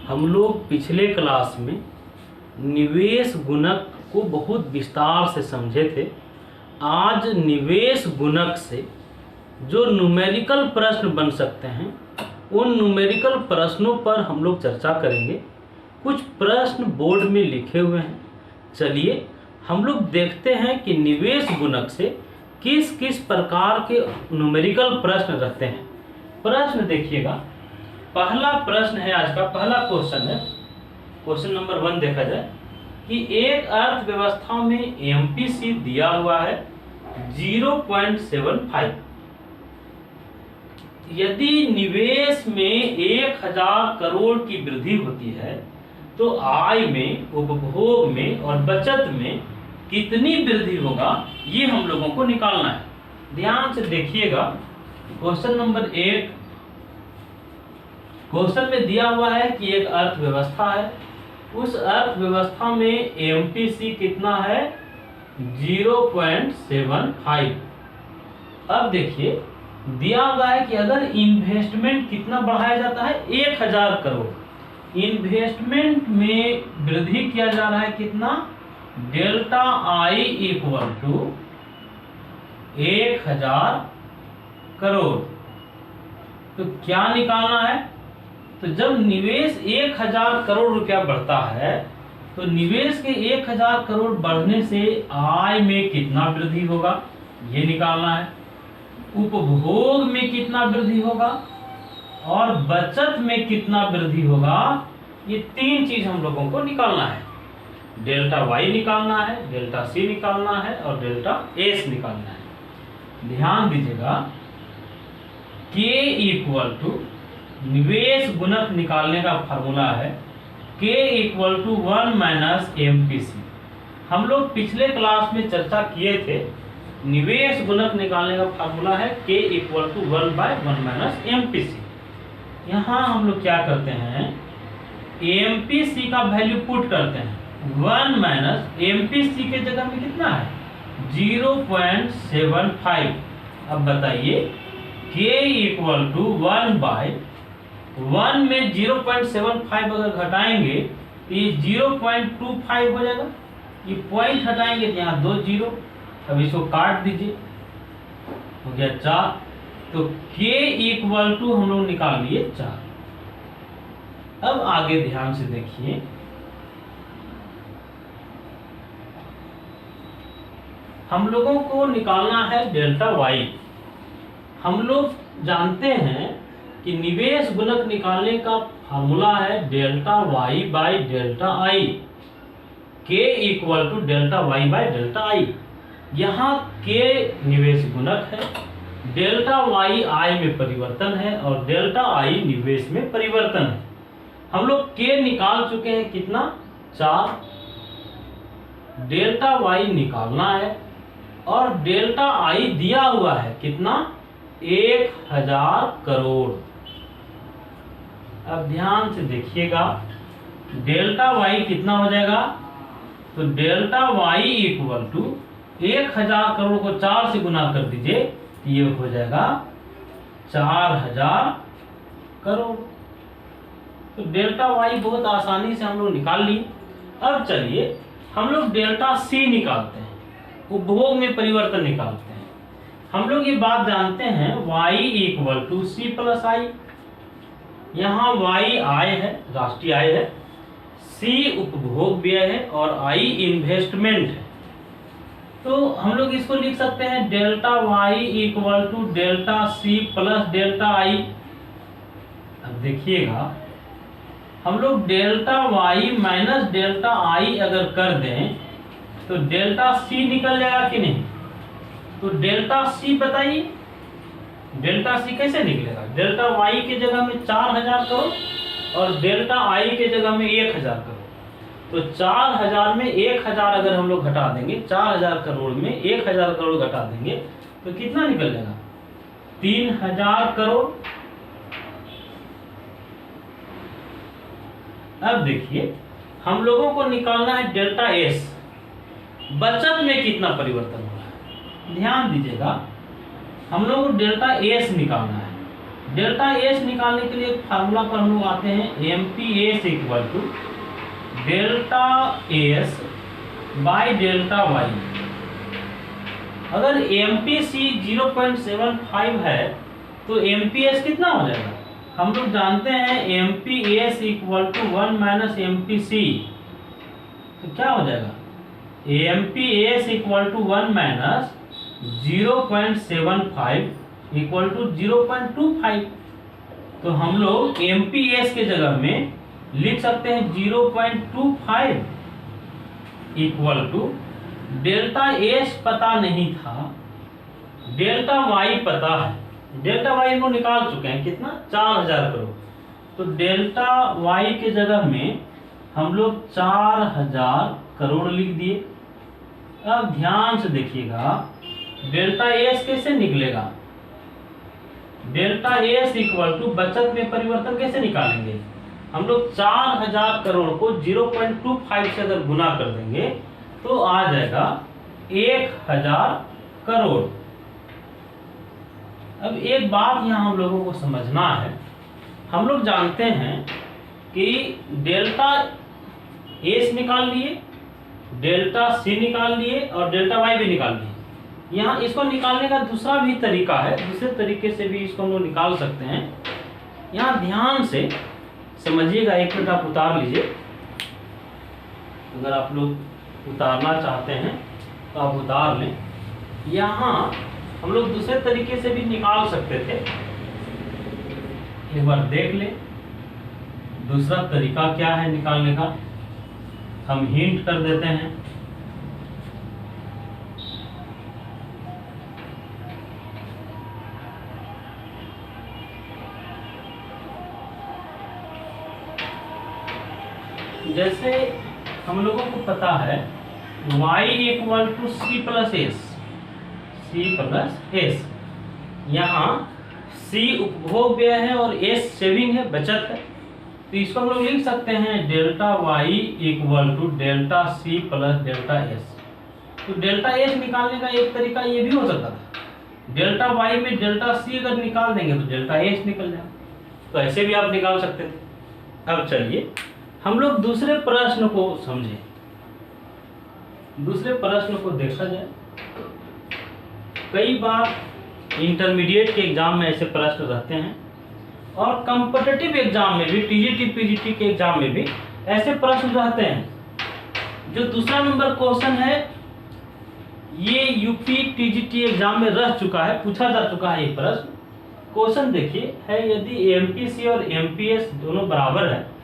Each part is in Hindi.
हम लोग पिछले क्लास में निवेश गुणक को बहुत विस्तार से समझे थे। आज निवेश गुणक से जो न्यूमेरिकल प्रश्न बन सकते हैं उन न्यूमेरिकल प्रश्नों पर हम लोग चर्चा करेंगे। कुछ प्रश्न बोर्ड में लिखे हुए हैं। चलिए हम लोग देखते हैं कि निवेश गुणक से किस किस प्रकार के न्यूमेरिकल प्रश्न रहते हैं। प्रश्न देखिएगा, पहला प्रश्न है, आज का पहला क्वेश्चन है, क्वेश्चन नंबर 1 देखा जाए कि एक अर्थव्यवस्था में एमपीसी दिया हुआ है 0.75। यदि निवेश में 1000 करोड़ की वृद्धि होती है तो आय में, उपभोग में और बचत में कितनी वृद्धि होगा, ये हम लोगों को निकालना है। ध्यान से देखिएगा, क्वेश्चन नंबर 1 क्वेश्चन में दिया हुआ है कि एक अर्थव्यवस्था है, उस अर्थव्यवस्था में एमपीसी कितना है 0.75। अब देखिए दिया हुआ है कि अगर इन्वेस्टमेंट कितना बढ़ाया जाता है 1000 करोड़, इन्वेस्टमेंट में वृद्धि किया जा रहा है कितना, delta I equal to 1000 crore. तो क्या निकालना है, तो जब निवेश 1000 करोड़ रुपया बढ़ता है तो निवेश के 1000 करोड़ बढ़ने से आय में कितना वृद्धि होगा, ये निकालना है। उपभोग में कितना वृद्धि होगा और बचत में कितना वृद्धि होगा, ये तीन चीज हम लोगों को निकालना है। डेल्टा वाई निकालना है, डेल्टा सी निकालना है और डेल्टा एस निकालना है। ध्यान दीजिएगा, के इक्वल टू निवेश गुणक निकालने का फॉर्मूला है के इक्वल टू 1 माइनस एमपीसी। हम लोग पिछले क्लास में चर्चा किए थे, निवेश गुणक निकालने का फार्मूला है के इक्वल टू 1/1 माइनस एमपीसी। यहाँ हम लोग क्या करते हैं, एमपीसी का वैल्यू पुट करते हैं, 1 माइनस एमपीसी के जगह में कितना है 0.75। अब बताइए के इक्वल टू 1/1 में 0.75 अगर घटाएंगे तो ये 0.25 हो जाएगा। ये पॉइंट हटाएंगे तो यहाँ 2 जीरो, अब इसको काट दीजिए, हो गया 4। तो k इक्वल टू हम लोग निकाल लिए 4। अब आगे ध्यान से देखिए, हम लोगों को निकालना है डेल्टा वाई। हम लोग जानते हैं कि निवेश गुणक निकालने का फार्मूला है delta Y by delta I, K equal to delta Y by delta I. यहाँ के निवेश गुणक है, डेल्टा वाई आय में परिवर्तन है और डेल्टा आई निवेश में परिवर्तन है। हम लोग के निकाल चुके हैं कितना 4, डेल्टा वाई निकालना है और डेल्टा आई दिया हुआ है कितना 1000 करोड़। अब ध्यान से देखिएगा, डेल्टा वाई कितना हो जाएगा, तो delta Y equal to 1000 crore को 4 से गुना कर दीजिए, ये हो जाएगा 4000 करोड़। तो डेल्टा वाई बहुत आसानी से हम लोग निकाल लिए। अब चलिए हम लोग डेल्टा सी निकालते हैं, उपभोग में परिवर्तन निकालते हैं। हम लोग ये बात जानते हैं y equal to C plus I. यहाँ y आय है, राष्ट्रीय आय है, c उपभोग व्यय है और i इन्वेस्टमेंट है। तो हम लोग इसको लिख सकते हैं delta y equal to delta c plus delta i। अब देखिएगा, हम लोग delta y minus delta i अगर कर दें तो डेल्टा c निकल जाएगा कि नहीं। तो डेल्टा c बताइए, डेल्टा c कैसे निकलेगा, डेल्टा y के जगह में 4000 करोड़ और डेल्टा i के जगह में 1000 करोड़। तो 4000 में 1000 अगर हम लोग घटा देंगे, 4000 करोड़ में 1000 करोड़ घटा देंगे तो कितना निकल जाएगा 3000 करोड़। अब देखिए हम लोगों को निकालना है डेल्टा एस, बचत में कितना परिवर्तन हो रहा है। ध्यान दीजिएगा, हम लोग को डेल्टा एस निकालना है। डेल्टा एस निकालने के लिए एक फार्मूला पर हम लोग आते हैं, M P S equal to delta S by delta Y. अगर एम पी सी 0.75 है तो एम पी एस कितना हो जाएगा? हम लोग जानते हैं M P S equal to 1 minus M P C, तो क्या हो जाएगा? M P S equal to 1 minus 0.75 equal to 0.25। तो हम लोग एम पी एस के जगह में लिख सकते हैं 0.25 इक्वल टू डेल्टा एस पता नहीं था, डेल्टा वाई पता है। डेल्टा वाई हम लोग निकाल चुके हैं, कितना? 4000 करोड़। तो डेल्टा वाई के जगह में हम लोग 4000 करोड़ लिख दिए। अब ध्यान से देखिएगा, डेल्टा एस कैसे निकलेगा? डेल्टा एस इक्वल टू बचत में परिवर्तन कैसे निकालेंगे? हम लोग 4000 करोड़ को 0.25 से अगर गुना कर देंगे तो आ जाएगा 1000 करोड़। अब एक बात यहाँ हम लोगों को समझना है, हम लोग जानते हैं कि डेल्टा एस निकाल लिए, डेल्टा सी निकाल लिए और डेल्टा वाई भी निकाल लिए। यहाँ इसको निकालने का दूसरा भी तरीका है, दूसरे तरीके से भी इसको हम लोग निकाल सकते हैं। यहाँ ध्यान से समझिएगा, एक मिनट आप उतार लीजिए। अगर आप लोग उतारना चाहते हैं तो आप उतार लें। यहाँ हम लोग दूसरे तरीके से भी निकाल सकते थे, एक बार देख लें दूसरा तरीका क्या है निकालने का। हम हिंट कर देते हैं। जैसे हम लोगों को पता है y equal to C plus S, C plus S. यहाँ c उपभोग व्यय है और s सेविंग है, बचत है। तो इसको हम लोग लिख सकते हैं delta y equal to delta C plus delta S. तो डेल्टा एस निकालने का एक तरीका ये भी हो सकता था, डेल्टा y में डेल्टा सी अगर निकाल देंगे तो डेल्टा एस निकल जाए। तो ऐसे भी आप निकाल सकते थे। अब चलिए हम लोग दूसरे प्रश्न को समझें, दूसरे प्रश्न को देखा जाए। कई बार इंटरमीडिएट के एग्जाम में ऐसे प्रश्न रहते हैं और कॉम्पिटिटिव एग्जाम में भी, टीजीटी पीजीटी के एग्जाम में भी ऐसे प्रश्न रहते हैं। जो दूसरा नंबर क्वेश्चन है ये यूपी टीजीटी एग्जाम में रह चुका है, पूछा जा चुका है ये प्रश्न। क्वेश्चन देखिए है, यदि एमपीसी और एमपीएस दोनों बराबर है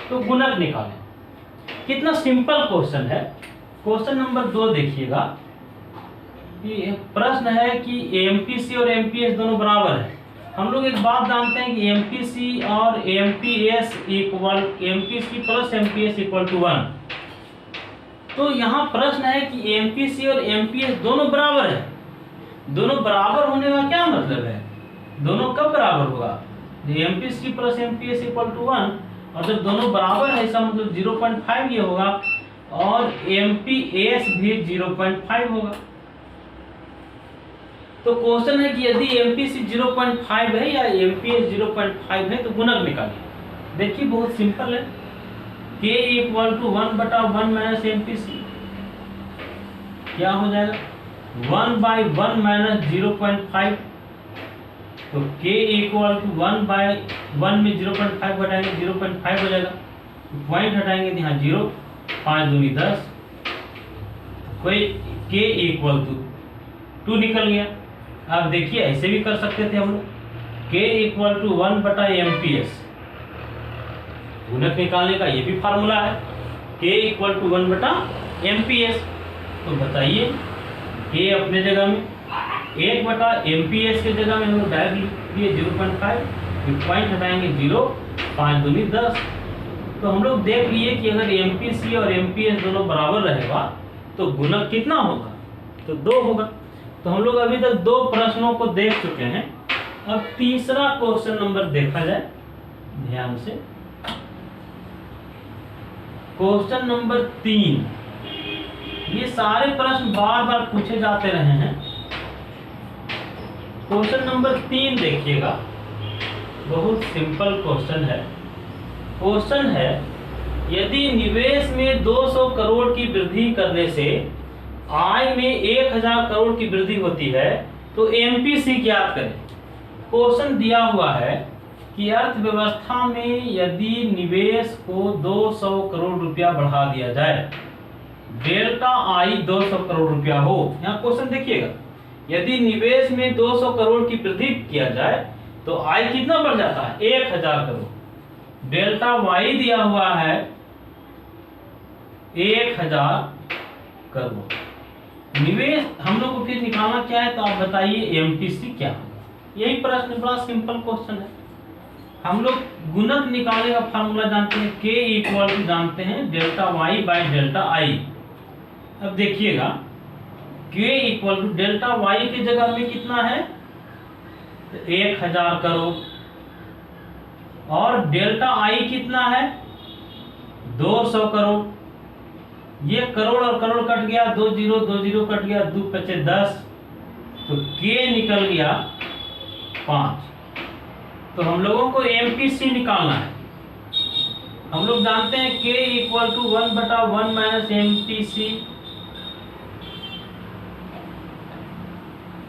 तो गुणक निकालें। कितना सिंपल क्वेश्चन है। क्वेश्चन नंबर 2 देखिएगा, प्रश्न है कि एमपीसी और एमपीएस दोनों बराबर है। हम लोग एक बात जानते हैं कि एमपीसी और MPS equal, MPC plus MPS equal to 1। तो यहाँ प्रश्न है कि एमपीसी और एमपीएस दोनों बराबर है। दोनों बराबर होने का क्या मतलब है? दोनों कब बराबर होगा? MPC plus MPS equal to 1, और जब दोनों बराबर है इसका मतलब 0.5 ये होगा और एमपीएस भी 0.5 होगा। तो क्वेश्चन है कि यदि एमपीसी 0.5 है या एमपीएस 0.5 है तो गुणक निकालिए। देखिए बहुत सिंपल है, k equal to 1/1 minus MPC क्या हो जाएगा? 1/1 माइनस 0.5। तो k इक्वल टू 1/1 में 0.5 घटाएंगे 0.5 हो जाएगा। पॉइंट हटाएंगे तो यहाँ 0, 5 दूनी 10, कोई k इक्वल टू 2 निकल गया। अब देखिए ऐसे भी कर सकते थे हम लोग, k इक्वल टू 1/MPS। गुणक निकालने का ये भी फार्मूला है, k इक्वल टू 1/MPS। तो बताइए k अपने जगह में, 1/MPS के जगह में हम लोग डायरेक्ट लिख दिए 0.5, पॉइंट हटाएंगे 0, 5 दूनी 10। तो हम लोग देख लिए कि अगर एमपीसी और एमपीएस दोनों बराबर रहेगा तो गुणक कितना होगा? तो 2 होगा। तो हम लोग अभी तक 2 प्रश्नों को देख चुके हैं। अब तीसरा क्वेश्चन नंबर देखा जाए ध्यान से। क्वेश्चन नंबर 3, ये सारे प्रश्न बार बार पूछे जाते रहे हैं। क्वेश्चन नंबर 3 देखिएगा, बहुत सिंपल क्वेश्चन है। क्वेश्चन है, यदि निवेश में 200 करोड़ की वृद्धि करने से आय में 1000 करोड़ की वृद्धि होती है तो एमपीसी ज्ञात करें। क्वेश्चन दिया हुआ है कि अर्थव्यवस्था में यदि निवेश को 200 करोड़ रुपया बढ़ा दिया जाए, डेल्टा आई 200 करोड़ रुपया हो। यहाँ क्वेश्चन देखिएगा, यदि निवेश में 200 करोड़ की वृद्धि किया जाए तो आय कितना बढ़ जाता है, 1000 करोड़। डेल्टा वाई दिया हुआ है 1000 करोड़। निवेश हम लोग को फिर निकालना क्या है, तो आप बताइए एमपीसी क्या होगा। यही प्रश्न बड़ा सिंपल क्वेश्चन है। हम लोग गुणक निकालने का फार्मूला जानते हैं, के इक्वल टू जानते हैं delta Y by delta I. अब देखिएगा, के इक्वल टू डेल्टा वाई की जगह में कितना है, 1000 करोड़, और डेल्टा आई कितना है 200 करोड़। ये करोड़ और करोड़ कट गया, 2 0 कट गया, 2 5 10, तो के निकल गया 5। तो हम लोगों को एमपीसी निकालना है। हम लोग जानते हैं के इक्वल टू 1/1 माइनस एमपीसी।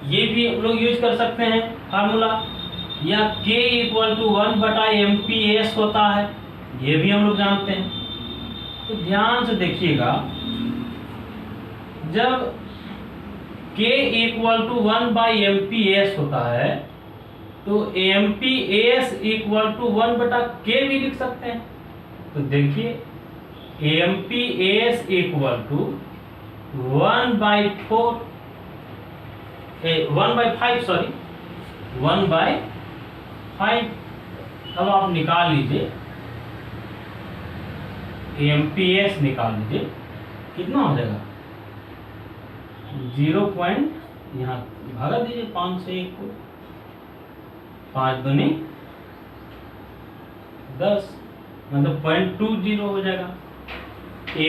ये भी हम लोग यूज कर सकते हैं फार्मूला, या के इक्वल टू 1/MPS होता है, ये भी हम लोग जानते हैं। तो ध्यान से देखिएगा, जब के इक्वल टू 1/MPS होता है तो MPS इक्वल टू 1/K भी लिख सकते हैं। तो देखिए MPS इक्वल टू 1/5। अब आप निकाल लीजिए, MPS निकाल लीजिए, कितना हो जाएगा 0 पॉइंट, यहाँ भागा दीजिए 5 से 1 को, 5 दूनी 10, मतलब 0.20 हो जाएगा।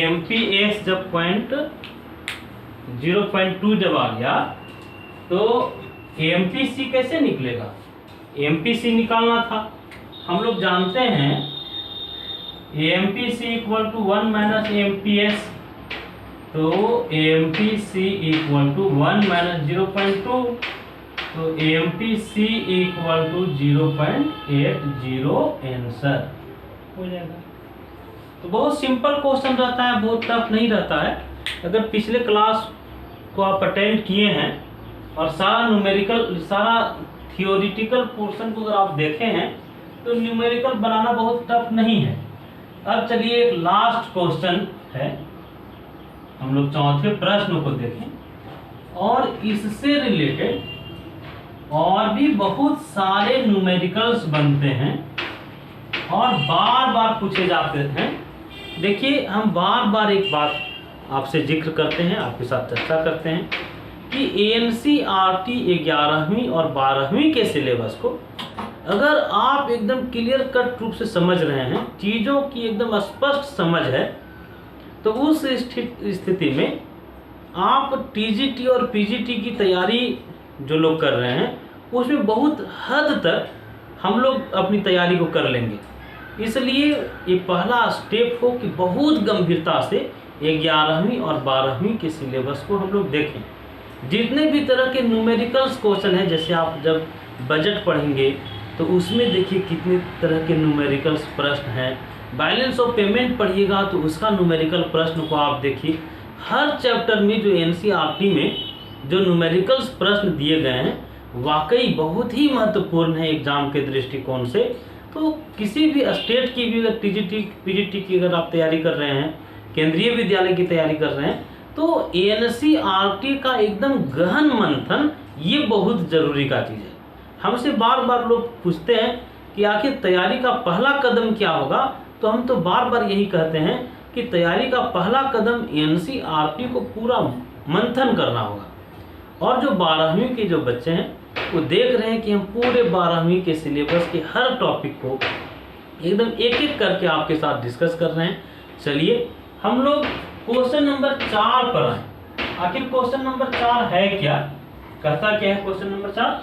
MPS जब 0.2 जब आ गया तो MPC कैसे निकलेगा, MPC निकालना था। हम लोग जानते हैं MPC equal to 1 minus MPS, तो MPC इक्वल टू 1 माइनस 0.2, तो MPC इक्वल टू 0.80 आंसर हो जाएगा। तो बहुत सिंपल क्वेश्चन रहता है, बहुत टफ नहीं रहता है। अगर पिछले क्लास को आप अटेंड किए हैं और सारा न्यूमेरिकल, सारा थियोरिटिकल पोर्शन को अगर आप देखे हैं तो न्यूमेरिकल बनाना बहुत टफ नहीं है। अब चलिए एक लास्ट क्वेश्चन है, हम लोग चौथे प्रश्न को देखें, और इससे रिलेटेड और भी बहुत सारे न्यूमेरिकल्स बनते हैं और बार बार पूछे जाते हैं। देखिए, हम बार बार एक बात आपसे जिक्र करते हैं, आपके साथ चर्चा करते हैं कि NCERT 11वीं और 12वीं के सिलेबस को अगर आप एकदम क्लियर कट रूप से समझ रहे हैं, चीज़ों की एकदम स्पष्ट समझ है, तो उस स्थिति में आप TGT और PGT की तैयारी जो लोग कर रहे हैं उसमें बहुत हद तक हम लोग अपनी तैयारी को कर लेंगे। इसलिए ये पहला स्टेप हो कि बहुत गंभीरता से 11वीं और 12वीं के सिलेबस को हम लोग देखें। जितने भी तरह के न्यूमेरिकल्स क्वेश्चन हैं, जैसे आप जब बजट पढ़ेंगे तो उसमें देखिए कितने तरह के न्यूमेरिकल्स प्रश्न हैं। बैलेंस ऑफ पेमेंट पढ़िएगा तो उसका न्यूमेरिकल प्रश्न को आप देखिए। हर चैप्टर में जो NCERT में जो न्यूमेरिकल्स प्रश्न दिए गए हैं वाकई बहुत ही महत्वपूर्ण है एग्जाम के दृष्टिकोण से। तो किसी भी स्टेट की भी अगर TGT PGT की अगर आप तैयारी कर रहे हैं, केंद्रीय विद्यालय की तैयारी कर रहे हैं, तो NCERT का एकदम गहन मंथन ये बहुत ज़रूरी का चीज़ है। हमसे बार बार लोग पूछते हैं कि आखिर तैयारी का पहला कदम क्या होगा, तो हम तो बार बार यही कहते हैं कि तैयारी का पहला कदम NCERT को पूरा मंथन करना होगा। और जो 12वीं के जो बच्चे हैं वो देख रहे हैं कि हम पूरे 12वीं के सिलेबस के हर टॉपिक को एकदम एक एक करके आपके साथ डिस्कस कर रहे हैं। चलिए हम लोग क्वेश्चन नंबर 4 पर आए। आखिर क्वेश्चन नंबर 4 है क्या, कहता क्या है क्वेश्चन नंबर 4?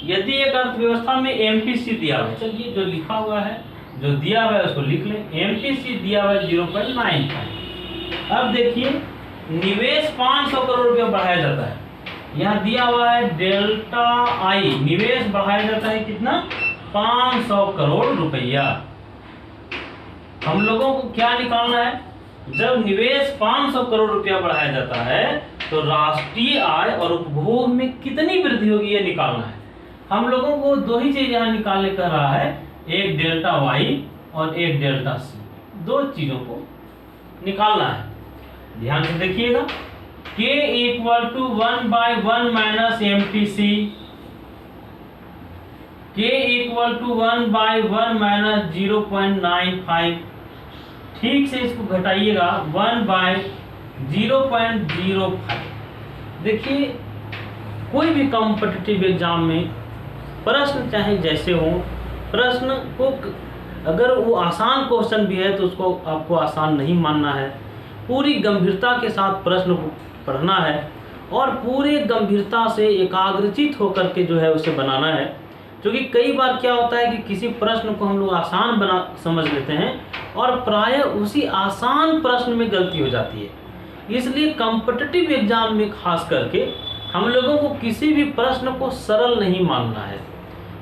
यदि एक अर्थव्यवस्था में एमपीसी दिया हुआ है, चलिए जो लिखा हुआ है, जो दिया हुआ है उसको लिख लें। एमपीसी दिया हुआ है 0.95। अब देखिए निवेश 500 करोड़ रुपया बढ़ाया जाता है। यहाँ दिया हुआ है डेल्टा आई, निवेश बढ़ाया जाता है कितना? 500 करोड़ रुपया। हम लोगों को क्या निकालना है? जब निवेश 500 करोड़ रुपया बढ़ाया जाता है तो राष्ट्रीय आय और उपभोग में कितनी वृद्धि होगी ये निकालना है। हम लोगों को दो ही चीज यहाँ निकालने कर रहा है, एक डेल्टा वाई और एक डेल्टा सी, दो चीजों को निकालना है। ध्यान से देखिएगा, K equal to 1/1 minus MTC, K equal to 1/1 minus 0.95। ठीक से इसको घटाइएगा 1/0.05। देखिए कोई भी कॉम्पिटिटिव एग्जाम में प्रश्न चाहे जैसे हो, प्रश्न को अगर वो आसान क्वेश्चन भी है तो उसको आपको आसान नहीं मानना है, पूरी गंभीरता के साथ प्रश्न को पढ़ना है और पूरे गंभीरता से एकाग्रचित होकर के जो है उसे बनाना है। क्योंकि कई बार क्या होता है कि किसी प्रश्न को हम लोग आसान बना समझ लेते हैं और प्रायः उसी आसान प्रश्न में गलती हो जाती है। इसलिए कॉम्पिटिटिव एग्जाम में खास करके हम लोगों को किसी भी प्रश्न को सरल नहीं मानना है।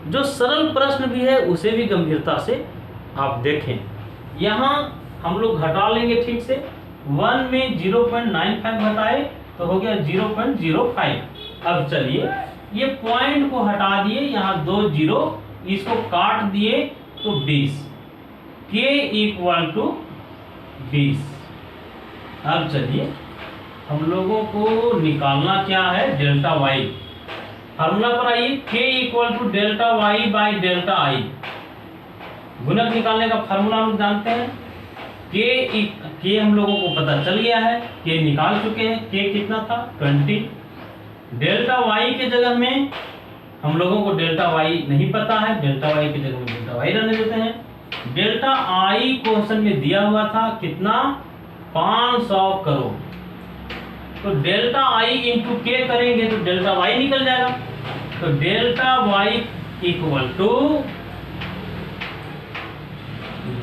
जो सरल प्रश्न भी है उसे भी गंभीरता से आप देखें। यहाँ हम लोग घटा लेंगे ठीक से, 1 में 0.95 घटाए तो हो गया 0.05। अब चलिए ये पॉइंट को हटा दिए, यहाँ 2 0, इसको काट दिए तो 20, K इक्वल टू 20। अब चलिए हम लोगों को निकालना क्या है? Delta Y. फार्मूला पर आइए, K equal to delta Y by delta I. गुणक निकालने का फार्मूला हम जानते हैं, K हम लोगों को पता चल गया है, K निकाल चुके हैं। K कितना था? 20। डेल्टा वाई के जगह में हम लोगों को डेल्टा वाई नहीं पता है, डेल्टा वाई की जगह में डेल्टा वाई रहने देते हैं। डेल्टा आई क्वेश्चन में दिया हुआ था कितना? 500 करोड़। तो डेल्टा आई इंटू के करेंगे तो डेल्टा वाई निकल जाएगा। तो delta Y equal to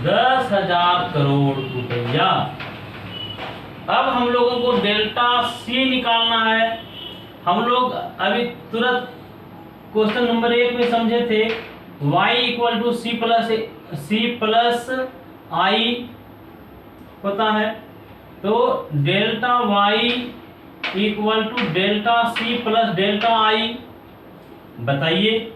10,000 crore रुपया। अब हम लोगों को डेल्टा सी निकालना है। हम लोग अभी तुरंत क्वेश्चन नंबर 1 में समझे थे, y equal to C plus I होता है। तो delta y equal to delta C plus delta I. बताइए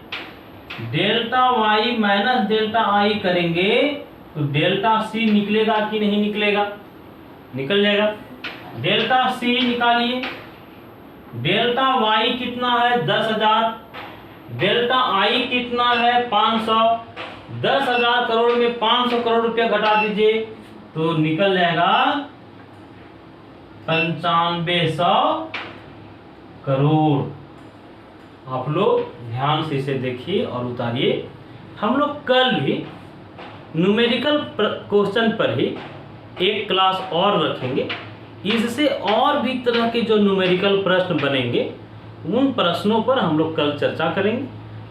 delta y minus delta I करेंगे तो डेल्टा सी निकलेगा कि नहीं निकलेगा? निकल जाएगा। डेल्टा सी निकालिए। डेल्टा y कितना है? 10,000। डेल्टा आई कितना है? 500। 10,000 करोड़ में 500 करोड़ रुपया घटा दीजिए तो निकल जाएगा 9500 करोड़। आप लोग ध्यान से इसे देखिए और उतारिए। हम लोग कल भी न्यूमेरिकल क्वेश्चन पर ही एक क्लास और रखेंगे। इससे और भी तरह के जो न्यूमेरिकल प्रश्न बनेंगे उन प्रश्नों पर हम लोग कल चर्चा करेंगे।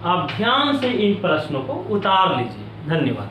आप ध्यान से इन प्रश्नों को उतार लीजिए। धन्यवाद।